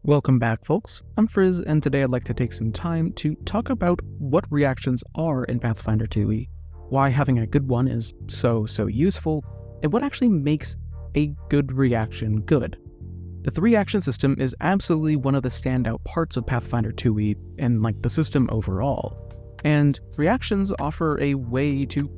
Welcome back, folks. I'm Frizz, and today I'd like to take some time to talk about what reactions are in Pathfinder 2e, why having a good one is so useful, and what actually makes a good reaction good. The 3-action system is absolutely one of the standout parts of Pathfinder 2e and the system overall, and reactions offer a way to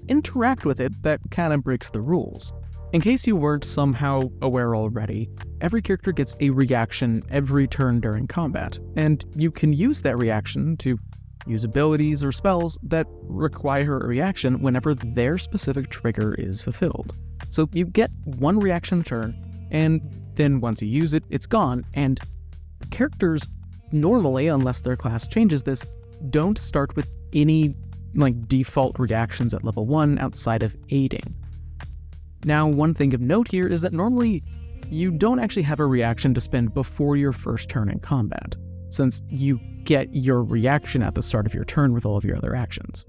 interact with it that kind of breaks the rules. In case you weren't somehow aware already, every character gets a reaction every turn during combat, and you can use that reaction to use abilities or spells that require a reaction whenever their specific trigger is fulfilled. So you get one reaction a turn, and then once you use it, it's gone, and characters normally, unless their class changes this, don't start with any default reactions at level 1 outside of aiding. Now, one thing of note here is that normally you don't actually have a reaction to spend before your first turn in combat, since you get your reaction at the start of your turn with all of your other actions.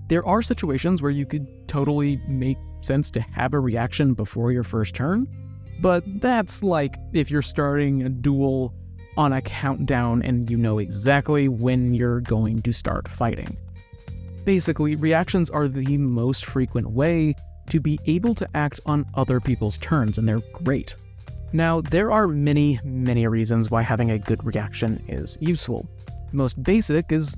There are situations where you could totally make sense to have a reaction before your first turn, but that's like if you're starting a duel on a countdown and you know exactly when you're going to start fighting. Basically, reactions are the most frequent way to be able to act on other people's turns, and they're great. Now, there are many reasons why having a good reaction is useful. Most basic is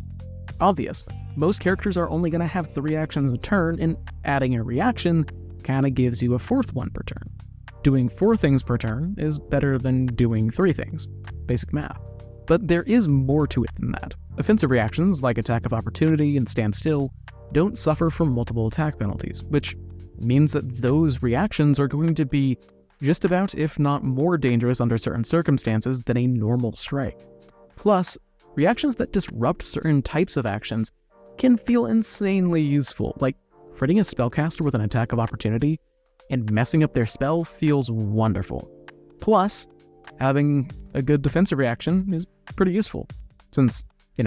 obvious. Most characters are only going to have 3 actions a turn, and adding a reaction kinda gives you a 4th one per turn. Doing 4 things per turn is better than doing 3 things. Basic math. But there is more to it than that. Offensive reactions, like Attack of Opportunity and Stand Still, don't suffer from multiple attack penalties, which means that those reactions are going to be just about, if not more dangerous under certain circumstances than a normal strike. Plus, reactions that disrupt certain types of actions can feel insanely useful, like critting a spellcaster with an Attack of Opportunity and messing up their spell feels wonderful. Plus, having a good defensive reaction is pretty useful, since, it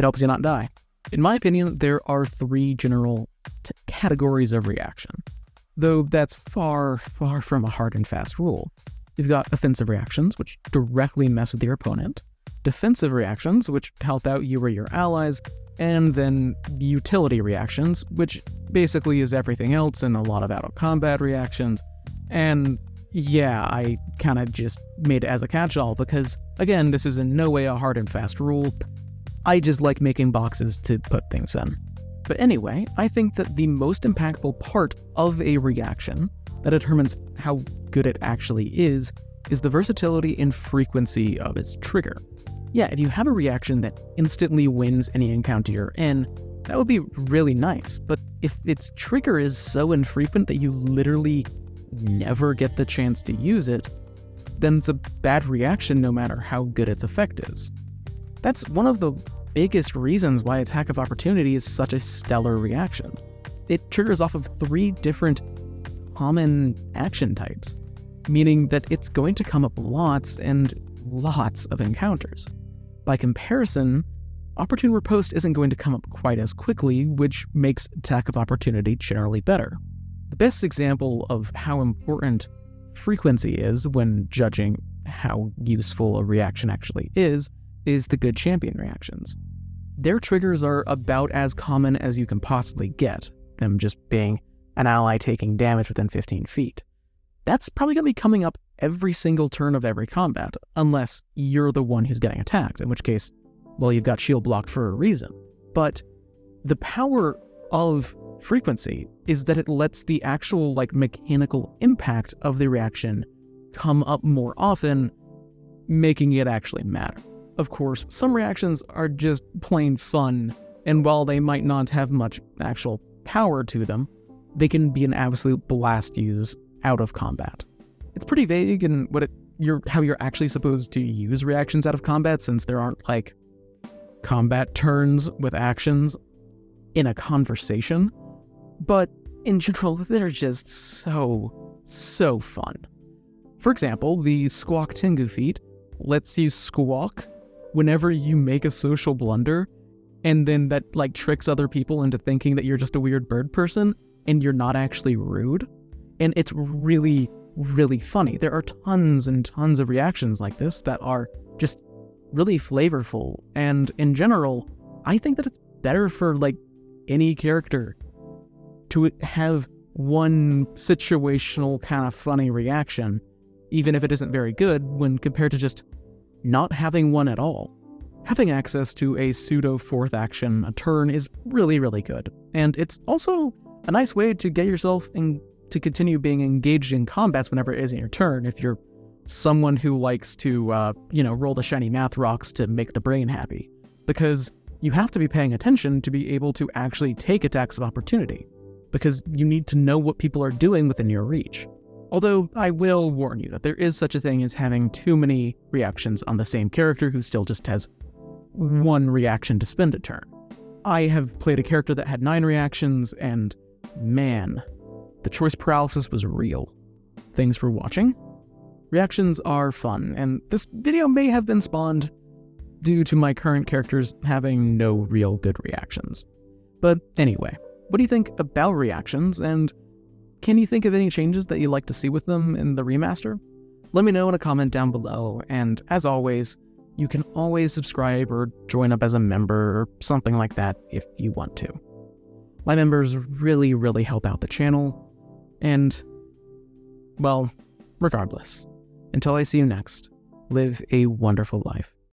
helps you not die. In my opinion, there are 3 general categories of reaction, though that's far from a hard and fast rule. You've got offensive reactions, which directly mess with your opponent, defensive reactions, which help out you or your allies, and then utility reactions, which basically is everything else and a lot of out-of-combat reactions. And yeah, I kind of just made it as a catch-all because, again, this is in no way a hard and fast rule. I just like making boxes to put things in. But anyway, I think that the most impactful part of a reaction that determines how good it actually is the versatility and frequency of its trigger. Yeah, if you have a reaction that instantly wins any encounter you're in, that would be really nice. But if its trigger is so infrequent that you literally never get the chance to use it, then it's a bad reaction no matter how good its effect is. That's one of the biggest reasons why Attack of Opportunity is such a stellar reaction. It triggers off of 3 different common action types, meaning that it's going to come up lots and lots of encounters. By comparison, Opportune Riposte isn't going to come up quite as quickly, which makes Attack of Opportunity generally better. The best example of how important frequency is when judging how useful a reaction actually is the good champion reactions. Their triggers are about as common as you can possibly get, them just being an ally taking damage within 15 feet. That's probably going to be coming up every single turn of every combat, unless you're the one who's getting attacked, in which case, well, you've got shield blocked for a reason. But the power of frequency is that it lets the actual mechanical impact of the reaction come up more often, making it actually matter. Of course, some reactions are just plain fun, and while they might not have much actual power to them, they can be an absolute blast to use out of combat. It's pretty vague in how you're actually supposed to use reactions out of combat, since there aren't combat turns with actions in a conversation, but in general, they're just so fun. For example, the Squawk Tengu feat lets you squawk whenever you make a social blunder, and then that tricks other people into thinking that you're just a weird bird person and you're not actually rude. And it's really funny. There are tons and tons of reactions like this that are just really flavorful. And in general, I think that it's better for like any character to have one situational kind of funny reaction, even if it isn't very good, when compared to just not having one at all. Having access to a pseudo fourth action a turn is really, really good. And it's also a nice way to get yourself to continue being engaged in combats whenever it isn't your turn, if you're someone who likes to, roll the shiny math rocks to make the brain happy. Because you have to be paying attention to be able to actually take attacks of opportunity, because you need to know what people are doing within your reach. Although I will warn you that there is such a thing as having too many reactions on the same character who still just has one reaction to spend a turn. I have played a character that had 9 reactions, and man, the choice paralysis was real. Thanks for watching. Reactions are fun, and this video may have been spawned due to my current characters having no real good reactions. But anyway, what do you think about reactions, and can you think of any changes that you'd like to see with them in the remaster? Let me know in a comment down below, and as always, you can always subscribe or join up as a member or something like that if you want to. My members really, really help out the channel, and, well, regardless, until I see you next, live a wonderful life.